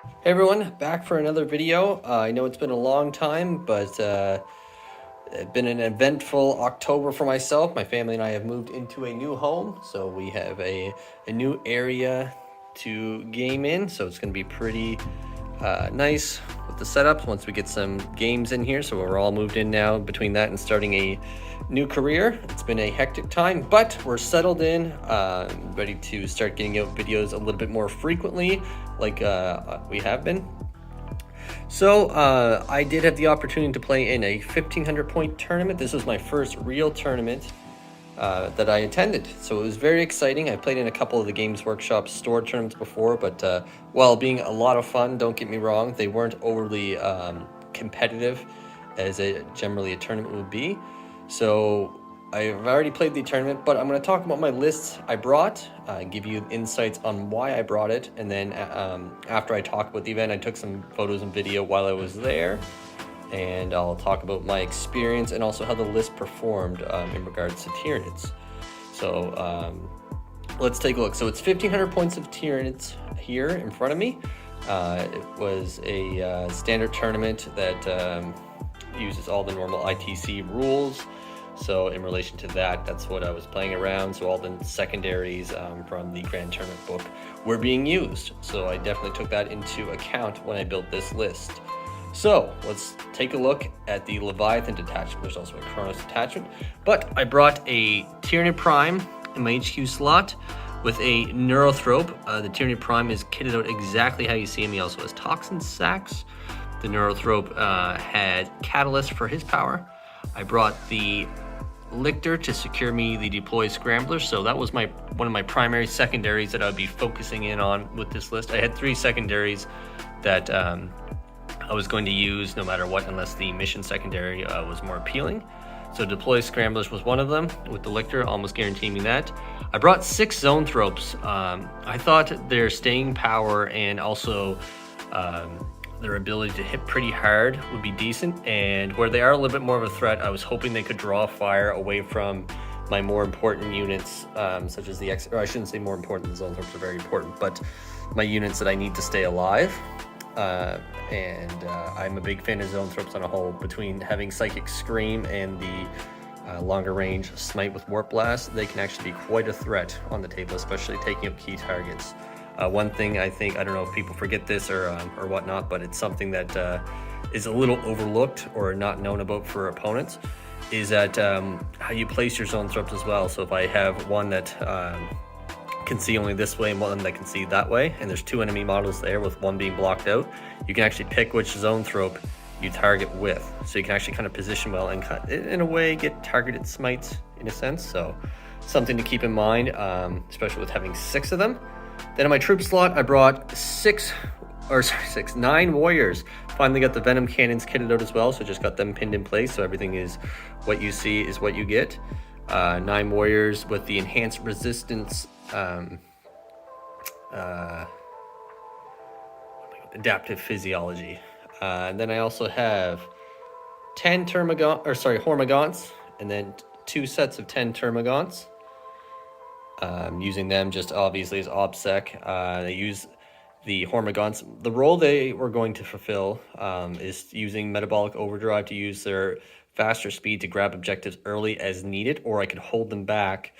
Hey everyone, back for another video. I know it's been a long time, but it's been an eventful October for myself. My family and I have moved into a new home, so we have a new area to game in, so it's going to be pretty nice with the setup once we get some games in here. So we're all moved in now between that and starting a new career. It's been a hectic time, but we're settled in, ready to start getting out videos a little bit more frequently like we have been. So I did have the opportunity to play in a 1,500 point tournament. This was my first real tournament that I attended, so it was very exciting. I played in a couple of the Games Workshop store tournaments before, but while being a lot of fun, don't get me wrong, they weren't overly competitive as generally a tournament would be. So I've already played the tournament, but I'm going to talk about my lists I brought, give you insights on why I brought it, and then after I talk about the event, I took some photos and video while I was there, and I'll talk about my experience and also how the list performed in regards to Tyranids. So let's take a look. So it's 1,500 points of Tyranids here in front of me. It was a standard tournament that uses all the normal ITC rules. So in relation to that, that's what I was playing around. So all the secondaries from the Grand Tournament book were being used. So I definitely took that into account when I built this list. So let's take a look at the Leviathan detachment. There's also a Kronos detachment, but I brought a Tyranid Prime in my HQ slot with a Neurothrope. The Tyranid Prime is kitted out exactly how you see him. He also has Toxin, Sacs. The Neurothrope had Catalyst for his power. I brought the Lictor to secure me the deploy scrambler, so that was one of my primary secondaries that I would be focusing in on with this list. I had 3 secondaries that I was going to use no matter what, unless the mission secondary was more appealing. So deploy scramblers was one of them, with the Lictor almost guaranteeing me that. I brought 6 Zonethropes. I thought their staying power and also their ability to hit pretty hard would be decent, and where they are a little bit more of a threat, I was hoping they could draw fire away from my more important units, such as the or I shouldn't say more important, the Zonethropes are very important, but my units that I need to stay alive. I'm a big fan of Zonethropes on a whole. Between having Psychic Scream and the longer range Smite with Warp Blast, they can actually be quite a threat on the table, especially taking up key targets. One thing I don't know if people forget this or whatnot, but it's something that is a little overlooked or not known about for opponents, is that how you place your Zonethropes as well. So if I have one that can see only this way and one that can see that way, and there's 2 enemy models there with one being blocked out, you can actually pick which Zonethrope you target with. So you can actually kind of position well and in a way get targeted smites in a sense. So something to keep in mind, especially with having 6 of them. Then in my troop slot, I brought 9 warriors. Finally got the venom cannons kitted out as well, so just got them pinned in place, so everything is what you see is what you get. 9 warriors with the enhanced resistance, adaptive physiology. And then I also have 10 Hormagaunts, and then 2 sets of 10 Hormagaunts. Using them just obviously as OBSEC. They use the Hormagaunts. The role they were going to fulfill is using Metabolic Overdrive to use their faster speed to grab objectives early as needed, or I could hold them back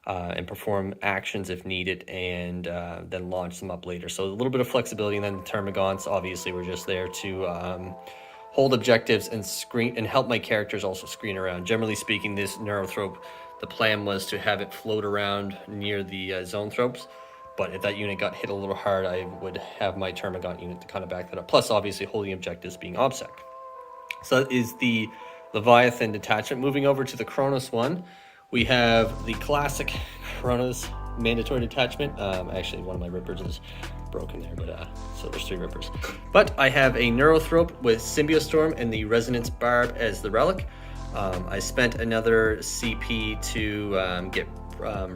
and perform actions if needed, and then launch them up later. So a little bit of flexibility. And then the Hormagaunts obviously were just there to hold objectives and screen and help my characters also screen around. Generally speaking, this Neurothrope, the plan was to have it float around near the Zonethropes, but if that unit got hit a little hard, I would have my Hormagaunt unit to kind of back that up. Plus, obviously, holding objectives being OBSEC. So that is the Leviathan detachment. Moving over to the Kronos one, we have the classic Kronos mandatory detachment. Actually, one of my rippers is broken there, but so there's 3 rippers. But I have a Neurothrope with Symbiostorm and the Resonance Barb as the relic. I spent another CP to get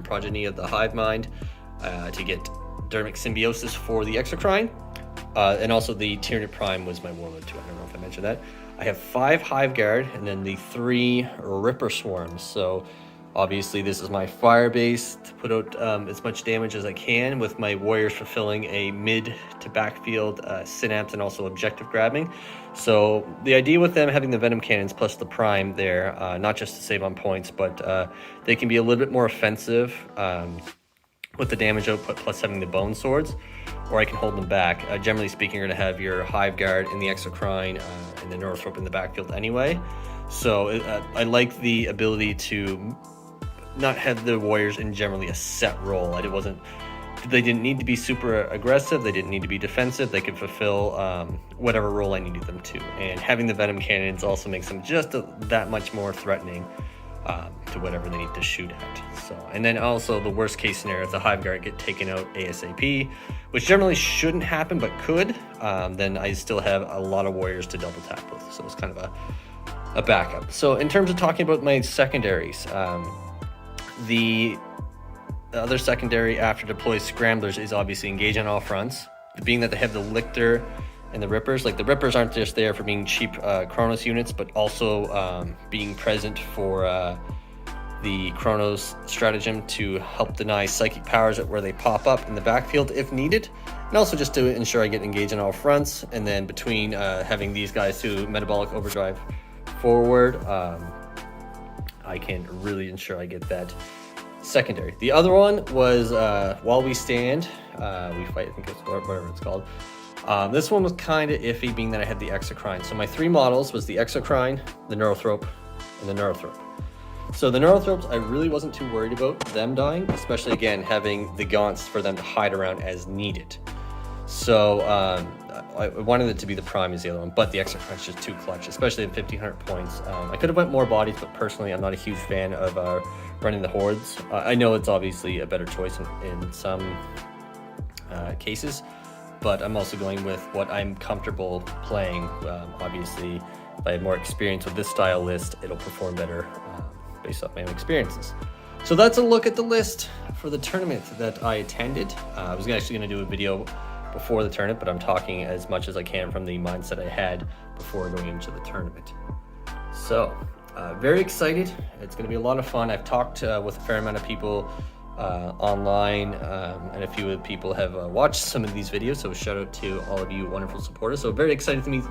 Progeny of the Hive Mind, to get Dermic Symbiosis for the Exocrine, and also the Tyranid Prime was my Warlord too. I don't know if I mentioned that. I have 5 Hive Guard and then the 3 Ripper Swarms. So Obviously, this is my fire base to put out as much damage as I can, with my warriors fulfilling a mid to backfield synapse and also objective grabbing. So the idea with them having the venom cannons plus the prime there, not just to save on points, but they can be a little bit more offensive with the damage output plus having the bone swords, or I can hold them back. Generally speaking, you're going to have your Hive Guard and the Exocrine and the Neurothrope in the backfield anyway. So I like the ability to not have the warriors in generally a set role. They didn't need to be super aggressive. They didn't need to be defensive. They could fulfill whatever role I needed them to. And having the venom cannons also makes them just that much more threatening to whatever they need to shoot at. So, and then also the worst case scenario, if the Hive Guard get taken out ASAP, which generally shouldn't happen but could, then I still have a lot of warriors to double tap with. So it's kind of a backup. So in terms of talking about my secondaries, the other secondary after deploy scramblers is obviously engage on all fronts. Being that they have the Lictor and the Rippers, like the Rippers aren't just there for being cheap Chronos units, but also being present for the Chronos stratagem to help deny psychic powers at where they pop up in the backfield if needed, and also just to ensure I get engaged on all fronts. And then between having these guys to metabolic overdrive forward, I can really ensure I get that secondary. The other one was While We Stand, We Fight, I think it's whatever it's called. This one was kind of iffy, being that I had the Exocrine. So my three models was the Exocrine, the Neurothrope, and the Neurothrope. So the Neurothropes, I really wasn't too worried about them dying, especially again having the gaunts for them to hide around as needed. So I wanted it to be the prime as the other one, but the Exocrine is just too clutch, especially at 1500 points. I could have went more bodies, but personally I'm not a huge fan of running the hordes. I know it's obviously a better choice in some cases, but I'm also going with what I'm comfortable playing. Obviously, if I had more experience with this style list, it'll perform better based off my own experiences. So that's a look at the list for the tournament that I attended. I was actually going to do a video before the tournament, but I'm talking as much as I can from the mindset I had before going into the tournament. So very excited. It's going to be a lot of fun. I've talked with a fair amount of people online, and a few of the people have watched some of these videos, so shout out to all of you wonderful supporters. So very excited to meet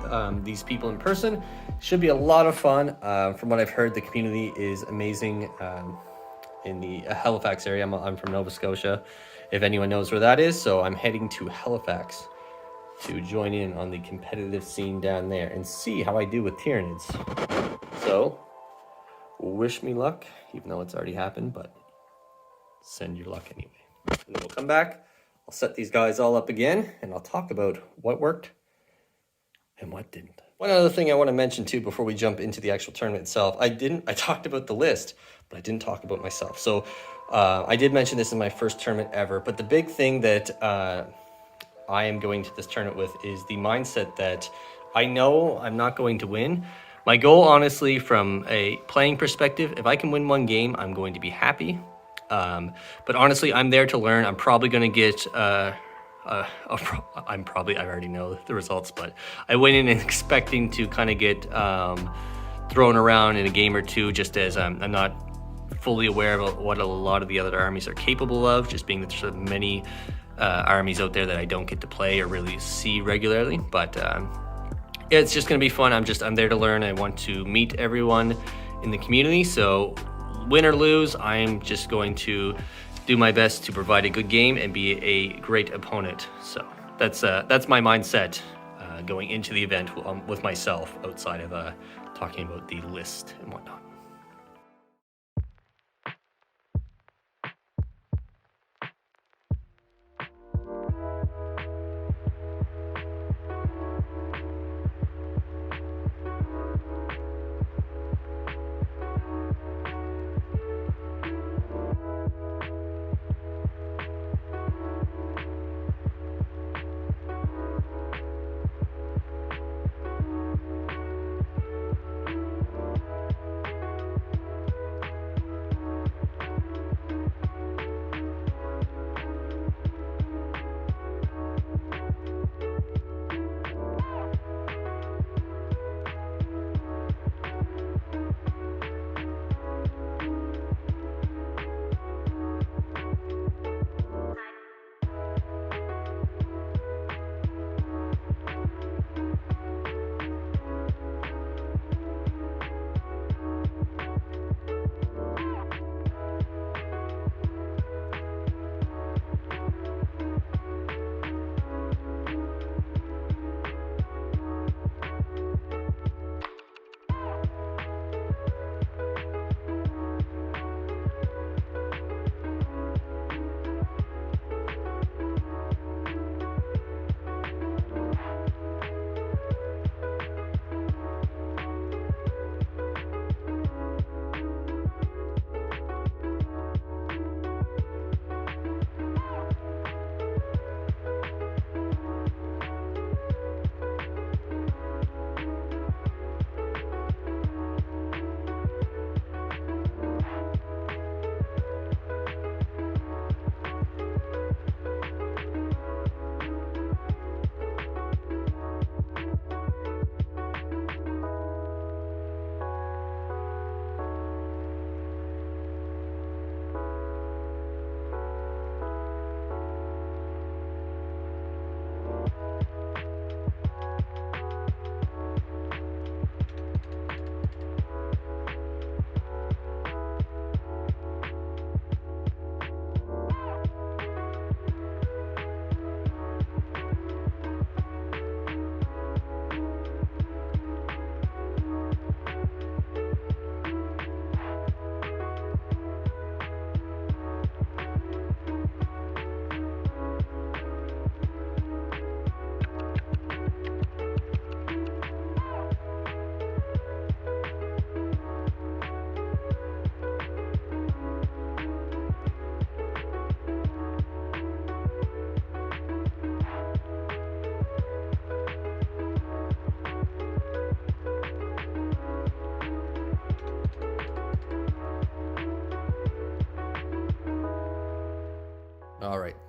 these people in person. Should be a lot of fun. From what I've heard, the community is amazing in the Halifax area. I'm from Nova Scotia, if anyone knows where that is. So I'm heading to Halifax to join in on the competitive scene down there and see how I do with Tyranids. So wish me luck, even though it's already happened, but send your luck anyway. And then we'll come back, I'll set these guys all up again, and I'll talk about what worked and what didn't. One other thing I want to mention too before we jump into the actual tournament itself, I talked about the list, but I didn't talk about myself. So I did mention this in my first tournament ever, but the big thing that I am going to this tournament with is the mindset that I know I'm not going to win. My goal, honestly, from a playing perspective, if I can win one game, I'm going to be happy. But honestly, I'm there to learn. I'm probably going to get, I already know the results, but I went in expecting to kind of get thrown around in a game or two, just as I'm not fully aware of what a lot of the other armies are capable of, just being that there's so many armies out there that I don't get to play or really see regularly. But it's just going to be fun. I'm there to learn. I want to meet everyone in the community. So win or lose, I'm just going to do my best to provide a good game and be a great opponent. So that's my mindset going into the event with myself, outside of talking about the list and whatnot.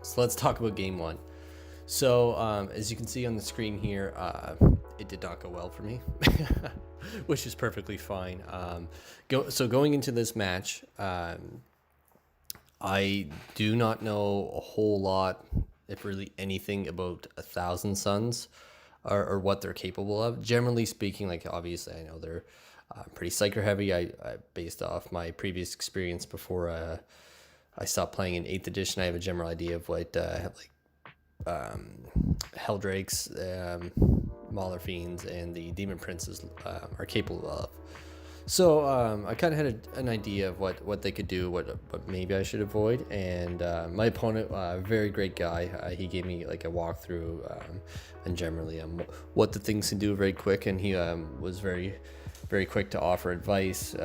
So let's talk about game one. So as you can see on the screen here, it did not go well for me, which is perfectly fine. So going into this match, I do not know a whole lot, if really anything, about 1,000 Suns or what they're capable of. Generally speaking, like obviously I know they're pretty psycho heavy. I based off my previous experience before I stopped playing in 8th edition. I have a general idea of what Helldrakes, Mauler Fiends, and the Demon Princes are capable of. So I kind of had an idea of what they could do, what maybe I should avoid. And my opponent, very great guy, he gave me like a walkthrough and generally what the things can do very quick. And he was very, very quick to offer advice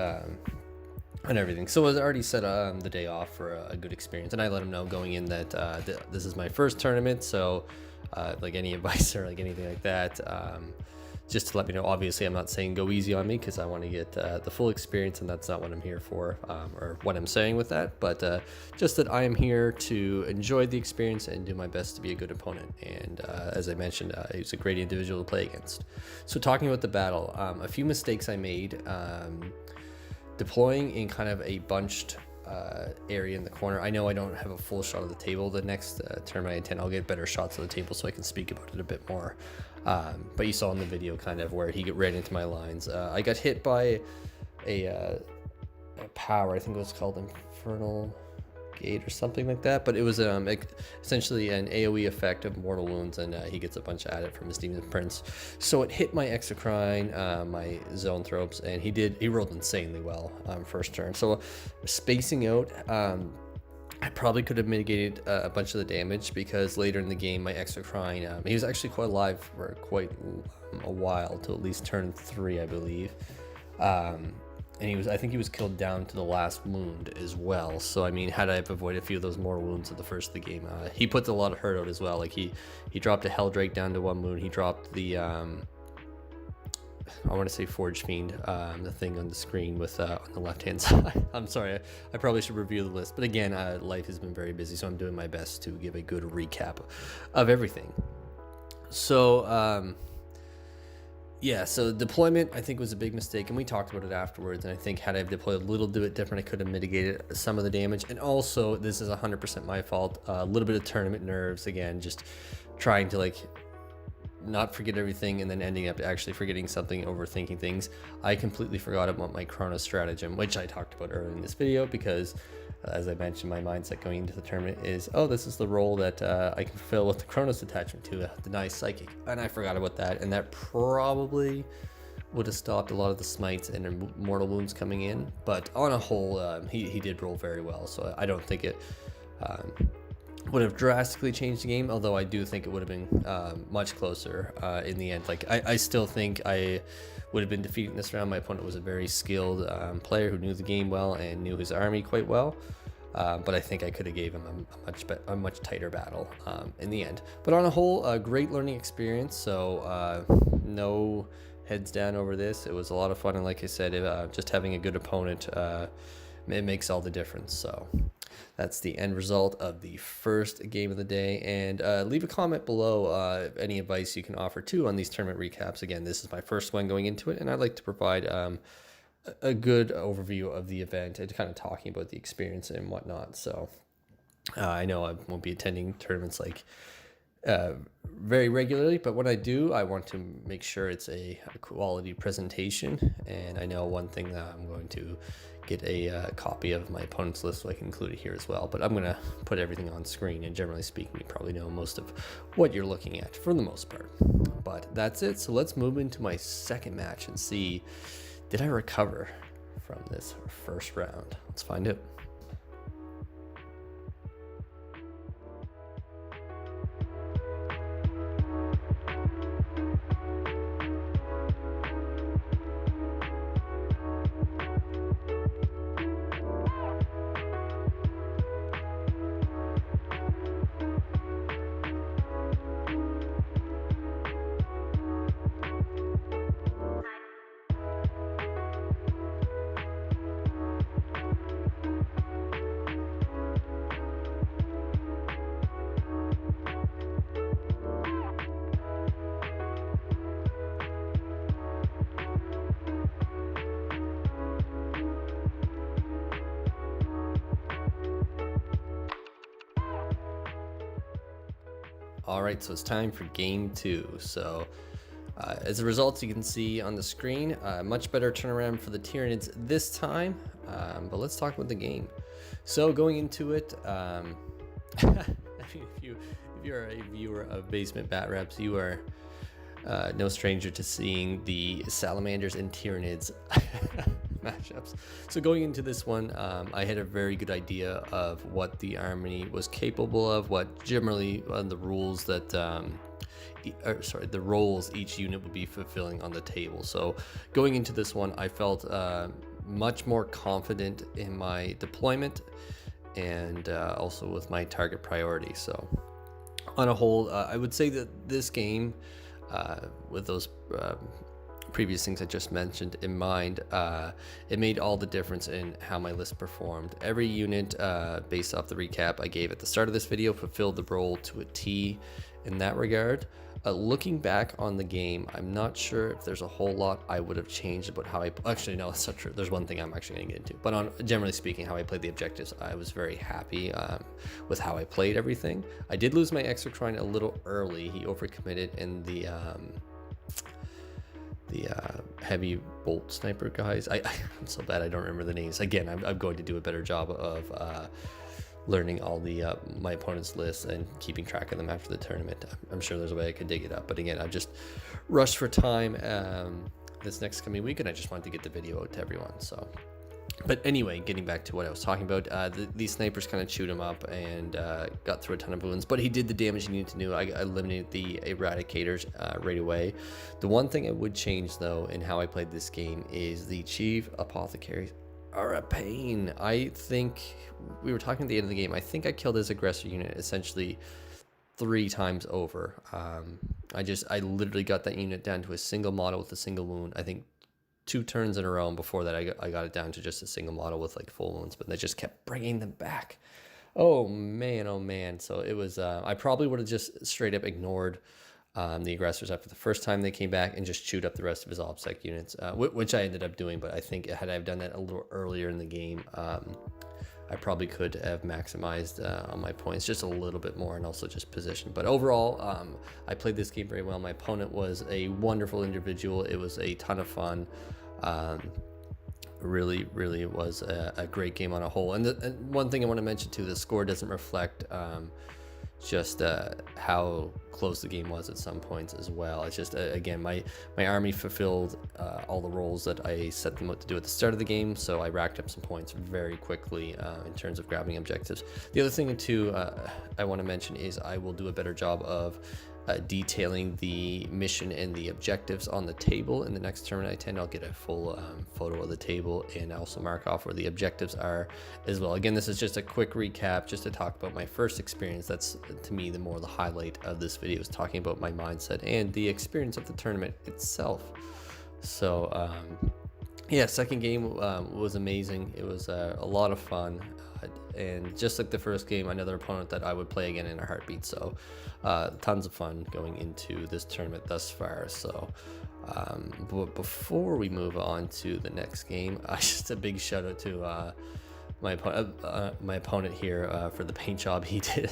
and everything. So I was already set the day off for a good experience. And I let him know going in that this is my first tournament. So like any advice or like anything like that, just to let me know. Obviously, I'm not saying go easy on me because I want to get the full experience, and that's not what I'm here for, or what I'm saying with that. But just that I am here to enjoy the experience and do my best to be a good opponent. And as I mentioned, he's a great individual to play against. So talking about the battle, a few mistakes I made. Deploying in kind of a bunched area in the corner. I know I don't have a full shot of the table. The next tournament I intend, I'll get better shots of the table so I can speak about it a bit more. But you saw in the video kind of where he ran into my lines. I got hit by a power, I think it was called Infernal Gate or something like that, but it was essentially an AoE effect of mortal wounds, and he gets a bunch at it from his Demon Prince. So it hit my Exocrine, my Zonethropes, and he rolled insanely well first turn. So spacing out, I probably could have mitigated a bunch of the damage, because later in the game my Exocrine, he was actually quite alive for quite a while, till at least turn 3, I believe. And I think he was killed down to the last wound as well. So I mean, had I avoided a few of those more wounds at the first of the game, he puts a lot of hurt out as well. Like he dropped a Helldrake down to 1 wound. He dropped the I want to say Forge Fiend, the thing on the screen with on the left hand side. I'm sorry, I probably should review the list, but again, life has been very busy, so I'm doing my best to give a good recap of everything. So yeah, so deployment I think was a big mistake, and we talked about it afterwards, and I think had I deployed a little bit different, I could have mitigated some of the damage. And also, this is 100% my fault, a little bit of tournament nerves, again, just trying to like not forget everything and then ending up actually forgetting something, overthinking things. I completely forgot about my Chronos Stratagem, which I talked about earlier in this video, because as I mentioned, my mindset going into the tournament is, oh, this is the role that I can fulfill with the Chronos attachment to deny Psychic. And I forgot about that, and that probably would have stopped a lot of the smites and mortal wounds coming in. But on a whole, he did roll very well, so I don't think it would have drastically changed the game, although I do think it would have been much closer in the end. Like I still think I would have been defeated in this round. My opponent was a very skilled player who knew the game well and knew his army quite well, but I think I could have gave him a much tighter battle in the end. But on a whole, a great learning experience, so no heads down over this. It was a lot of fun, and like I said, just having a good opponent, it makes all the difference. So that's the end result of the first game of the day. And leave a comment below any advice you can offer too on these tournament recaps. Again, this is my first one going into it, and I'd like to provide a good overview of the event and kind of talking about the experience and whatnot. So I know I won't be attending tournaments like very regularly, but when I do, I want to make sure it's a quality presentation. And I know one thing that I'm going to get a copy of my opponent's list so I can include it here as well, but I'm going to put everything on screen, and generally speaking, you probably know most of what you're looking at for the most part. But that's it. So let's move into my second match and see, did I recover from this first round? Let's find out. All right, so it's time for game 2. So as a result, you can see on the screen, much better turnaround for the Tyranids this time. But let's talk about the game. So going into it, I mean, if you're a viewer of Basement Bat Reps, you are no stranger to seeing the salamanders and Tyranids matchups. So going into this one, I had a very good idea of what the army was capable of, what generally the rules that the roles each unit would be fulfilling on the table. So going into this one, I felt much more confident in my deployment and also with my target priority. So on a whole, I would say that this game, with those previous things I just mentioned in mind, it made all the difference in how my list performed. Every unit, based off the recap I gave at the start of this video, fulfilled the role to a T in that regard. Looking back on the game, I'm not sure if there's a whole lot I would have changed about how actually, no, that's not true. There's one thing I'm actually going to get into. But generally speaking, how I played the objectives, I was very happy with how I played everything. I did lose my Exocrine a little early. He overcommitted in the heavy bolt sniper guys. I'm so bad I don't remember the names. Again, I'm going to do a better job of learning all the my opponent's lists and keeping track of them after the tournament. I'm sure there's a way I could dig it up, but again, I've just rushed for time this next coming week, and I just wanted to get the video out to everyone. So, but anyway, getting back to what I was talking about, these snipers kind of chewed him up and got through a ton of wounds, but he did the damage he needed to do. I eliminated the eradicators right away. The one thing I would change though in how I played this game is the chief apothecaries are a pain. I think we were talking at the end of the game. I think I killed his aggressor unit essentially 3 times over. I literally got that unit down to a single model with a single wound. I think 2 turns in a row, and before that I got it down to just a single model with like full wounds, but they just kept bringing them back. Oh man. So it was I probably would have just straight up ignored the aggressors after the first time they came back and just chewed up the rest of his OBSEC units, which I ended up doing. But I think had I done that a little earlier in the game, I probably could have maximized on my points just a little bit more, and also just position. But overall, I played this game very well. My opponent was a wonderful individual. It was a ton of fun. Really was a great game on a whole. And one thing I want to mention too, the score doesn't reflect just how close the game was at some points as well. It's just again, my army fulfilled all the roles that I set them out to do at the start of the game, so I racked up some points very quickly in terms of grabbing objectives. The other thing too I want to mention is I will do a better job of detailing the mission and the objectives on the table in the next tournament I attend. I'll get a full photo of the table and also mark off where the objectives are as well. Again, this is just a quick recap just to talk about my first experience. That's to me the highlight of this video, is talking about my mindset and the experience of the tournament itself. So yeah, second game was amazing. It was a lot of fun. And just like the first game, another opponent that I would play again in a heartbeat. So tons of fun going into this tournament thus far. So but before we move on to the next game, just a big shout out to my opponent here for the paint job he did.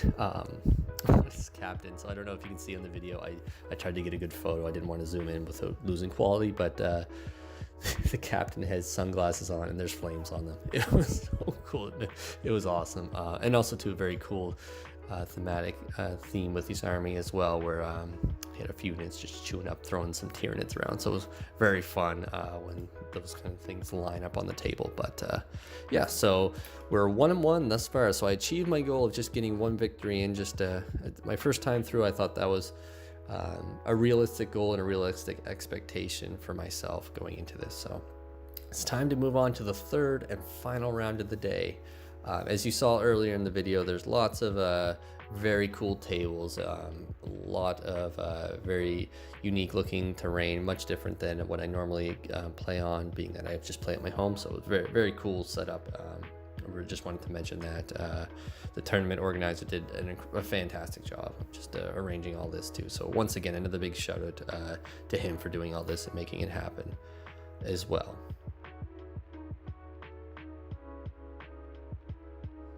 This captain. So I don't know if you can see on the video, I tried to get a good photo. I didn't want to zoom in without losing quality, but the captain has sunglasses on and there's flames on them. It was so cool. It was awesome. And also too, a very cool thematic theme with his army as well, where he had a few units just chewing up, throwing some Tyranids around. So it was very fun when those kind of things line up on the table. But yeah, so we're 1-1 thus far. So I achieved my goal of just getting 1 victory, and just my first time through, I thought that was a realistic goal and a realistic expectation for myself going into this. So it's time to move on to the third and final round of the day. As you saw earlier in the video, there's lots of very cool tables, a lot of very unique looking terrain, much different than what I normally play on, being that I just play at my home. So it's very cool setup. We just wanted to mention that the tournament organizer did a fantastic job just arranging all this too. So once again, another big shout out to him for doing all this and making it happen as well.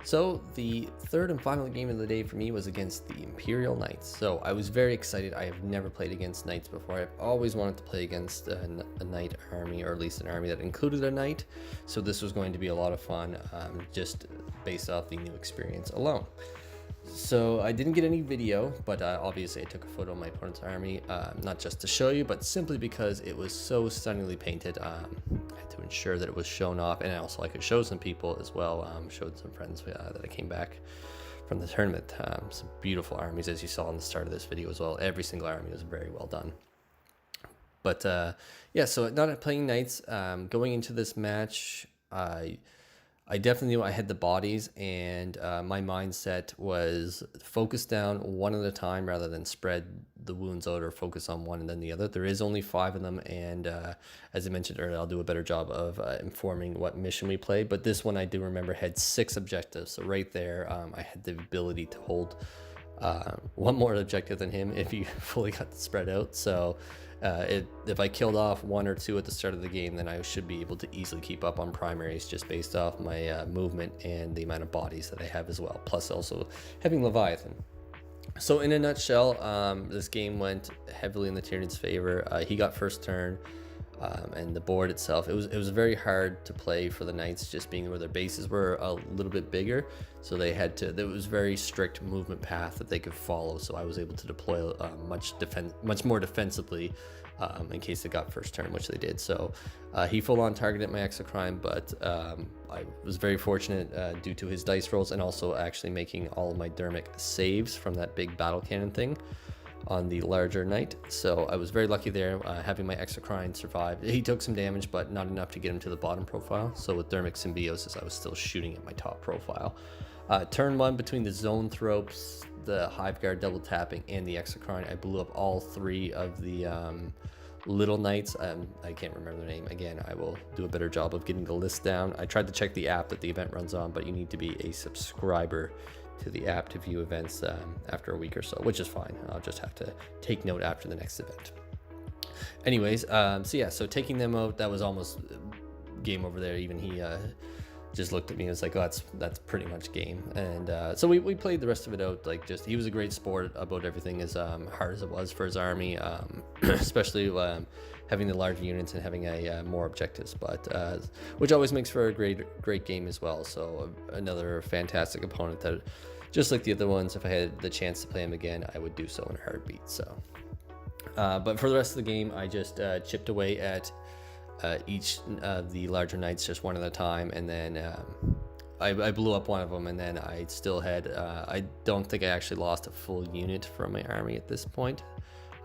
So the third and final game of the day for me was against the Imperial Knights. So I was very excited. I have never played against Knights before. I've always wanted to play against a Knight army, or at least an army that included a Knight. So this was going to be a lot of fun, just based off the new experience alone. So I didn't get any video, but obviously I took a photo of my opponent's army, not just to show you, but simply because it was so stunningly painted. I had to ensure that it was shown off, and also I could show some people as well. Showed some friends that I came back from the tournament. Some beautiful armies, as you saw on the start of this video as well. Every single army was very well done. But yeah, so not playing Knights. Going into this match, I definitely knew I had the bodies, and my mindset was focus down one at a time rather than spread the wounds out or focus on one and then the other. There is only 5 of them, and as I mentioned earlier, I'll do a better job of informing what mission we play. But this one I do remember had 6 objectives, so right there I had the ability to hold one more objective than him if he fully got spread out. So if I killed off 1 or 2 at the start of the game, then I should be able to easily keep up on primaries just based off my movement and the amount of bodies that I have as well, plus also having Leviathan. So in a nutshell, this game went heavily in the Tyranid's favor. He got first turn, and the board itself, it was very hard to play for the Knights, just being where their bases were a little bit bigger, so they had to, there was very strict movement path that they could follow, so I was able to deploy much more defensively in case they got first turn, which they did. So he full on targeted my Exocrine, but I was very fortunate due to his dice rolls, and also actually making all of my dermic saves from that big battle cannon thing on the larger Knight. So I was very lucky there, having my Exocrine survive. He took some damage, but not enough to get him to the bottom profile. So with Dermic Symbiosis, I was still shooting at my top profile. Turn 1, between the Zonethropes, the Hive Guard double tapping, and the Exocrine, I blew up all 3 of the little Knights. I can't remember their name. Again, I will do a better job of getting the list down. I tried to check the app that the event runs on, but you need to be a subscriber to the app to view events after a week or so, which is fine. I'll just have to take note after the next event. Anyways, so yeah, so taking them out, that was almost game over there. Even he just looked at me and was like, oh, that's pretty much game. And so we played the rest of it out. Like, just, he was a great sport about everything, as hard as it was for his army, especially having the larger units and having more objectives, but which always makes for a great game as well. So another fantastic opponent that, just like the other ones, if I had the chance to play him again, I would do so in a heartbeat. So but for the rest of the game, I just chipped away at each of the larger Knights just one at a time, and then I blew up one of them, and then I still had I don't think I actually lost a full unit from my army at this point.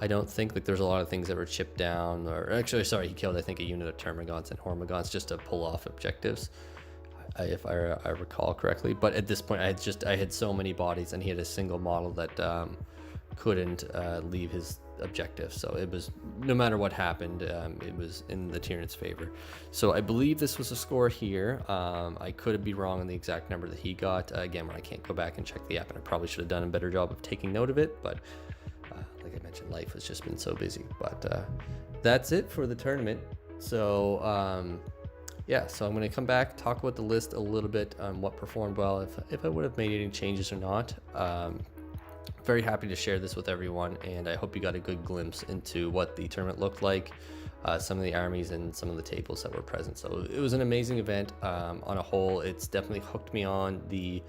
I don't think, like, there's a lot of things that were chipped down, or actually, sorry, he killed, I think, a unit of Termagants and Hormagaunts just to pull off objectives, if I recall correctly. But at this point, I had so many bodies, and he had a single model that couldn't leave his objective. So it was, no matter what happened, it was in the Tyranid's favor. So I believe this was a score here. I could be wrong on the exact number that he got. Again, when I can't go back and check the app, and I probably should have done a better job of taking note of it, but like I mentioned, life has just been so busy. But that's it for the tournament. So yeah, so I'm going to come back, talk about the list a little bit on what performed well, if I would have made any changes or not. Very happy to share this with everyone, and I hope you got a good glimpse into what the tournament looked like, some of the armies and some of the tables that were present. So it was an amazing event. On a whole, it's definitely hooked me on the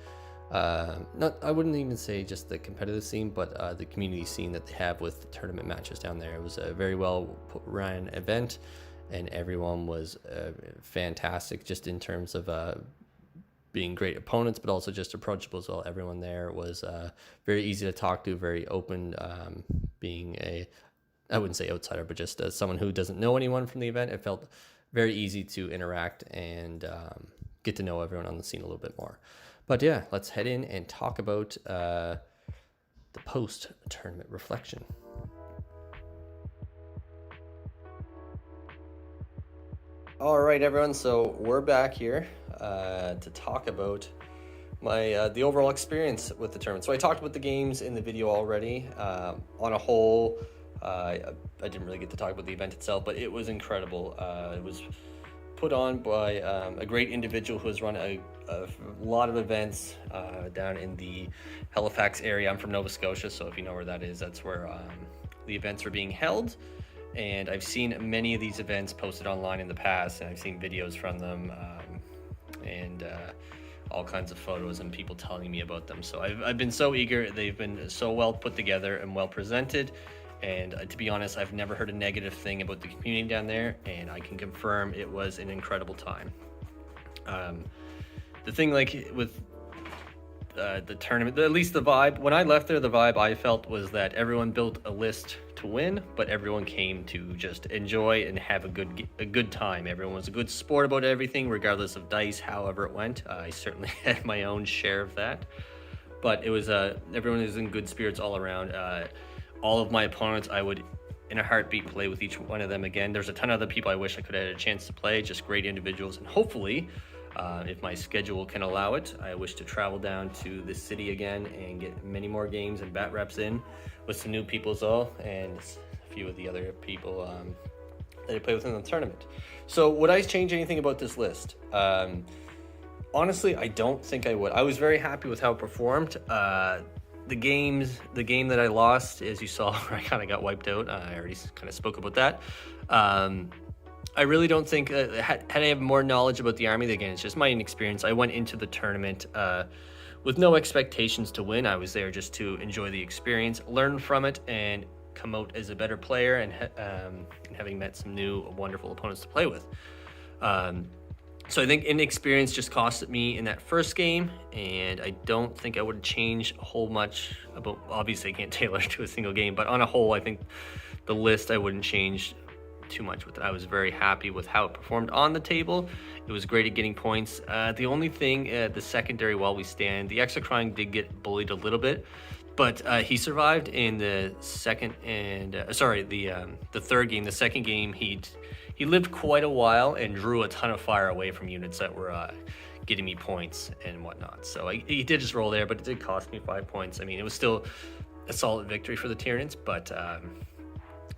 I wouldn't even say just the competitive scene, but the community scene that they have with the tournament matches down there. It was a very well run event, and everyone was fantastic, just in terms of being great opponents, but also just approachable as well. Everyone there was very easy to talk to, very open, being I wouldn't say outsider, but just someone who doesn't know anyone from the event. It felt very easy to interact and get to know everyone on the scene a little bit more. But yeah, let's head in and talk about the post-tournament reflection. All right, everyone, so we're back here to talk about my the overall experience with the tournament. So I talked about the games in the video already. On a whole, I didn't really get to talk about the event itself, but it was incredible. It was put on by a great individual who has run a lot of events down in the Halifax area. I'm from Nova Scotia, so if you know where that is, that's where the events are being held. And I've seen many of these events posted online in the past, and I've seen videos from them and all kinds of photos and people telling me about them. So I've been so eager. They've been so well put together and well presented. And to be honest, I've never heard a negative thing about the community down there, and I can confirm it was an incredible time. The thing, like with the tournament, at least the vibe, when I left there, the vibe I felt was that everyone built a list to win, but everyone came to just enjoy and have a good time. Everyone was a good sport about everything, regardless of dice, however it went. I certainly had my own share of that, but it was everyone was in good spirits all around. All of my opponents, I would in a heartbeat play with each one of them again. There's a ton of other people I wish I could have had a chance to play, just great individuals, and hopefully if my schedule can allow it, I wish to travel down to this city again and get many more games and bat reps in with some new people as well, and a few of the other people that I play with in the tournament. So would I change anything about this list? Honestly, I don't think I would. I was very happy with how it performed. The game that I lost, as you saw, I kind of got wiped out. I already kind of spoke about that. I really don't think, had I have more knowledge about the army, again, it's just my inexperience. I went into the tournament with no expectations to win. I was there just to enjoy the experience, learn from it, and come out as a better player, and having met some new wonderful opponents to play with. So I think inexperience just costed me in that first game, and I don't think I would change a whole much about, obviously I can't tailor to a single game, but on a whole, I think the list I wouldn't change too much with it. I was very happy with how it performed on the table. It was great at getting points. The only thing, the secondary while we stand, the Exocryne did get bullied a little bit, but he survived in the second and, the third game. The second game, he lived quite a while and drew a ton of fire away from units that were getting me points and whatnot. So he did just roll there, but it did cost me 5 points. I mean, it was still a solid victory for the Tyranids, but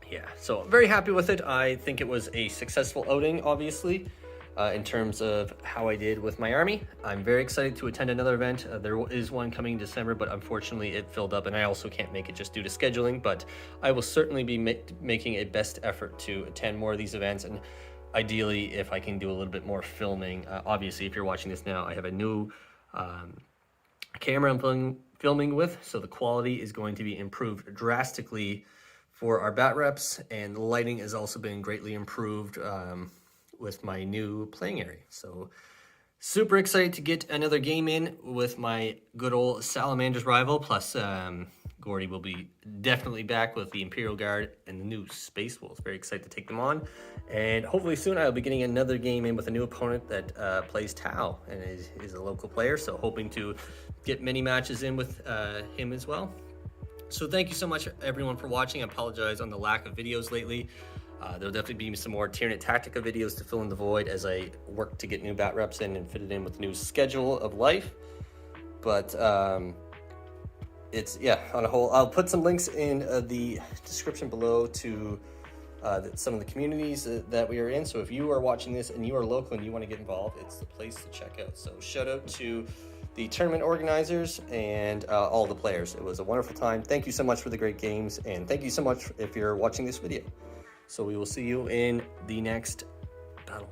yeah, so very happy with it. I think it was a successful outing, obviously, in terms of how I did with my army. I'm very excited to attend another event. There is one coming in December, but unfortunately it filled up, and I also can't make it just due to scheduling, but I will certainly be making a best effort to attend more of these events, and ideally, if I can do a little bit more filming. Obviously, if you're watching this now, I have a new camera I'm filming with, so the quality is going to be improved drastically for our bat reps, and the lighting has also been greatly improved with my new playing area. So super excited to get another game in with my good old Salamanders rival, plus Gordy will be definitely back with the Imperial Guard and the new Space Wolves. Very excited to take them on, and hopefully soon I'll be getting another game in with a new opponent that plays Tau and is a local player, so hoping to get many matches in with him as well. So thank you so much everyone for watching. I apologize on the lack of videos lately. There'll definitely be some more Tyranid Tactica videos to fill in the void as I work to get new bat reps in and fit it in with the new schedule of life. But it's, yeah, on a whole, I'll put some links in the description below to some of the communities that we are in. So if you are watching this and you are local and you want to get involved, it's the place to check out. So shout out to the tournament organizers and all the players. It was a wonderful time. Thank you so much for the great games, and thank you so much if you're watching this video. So we will see you in the next battle.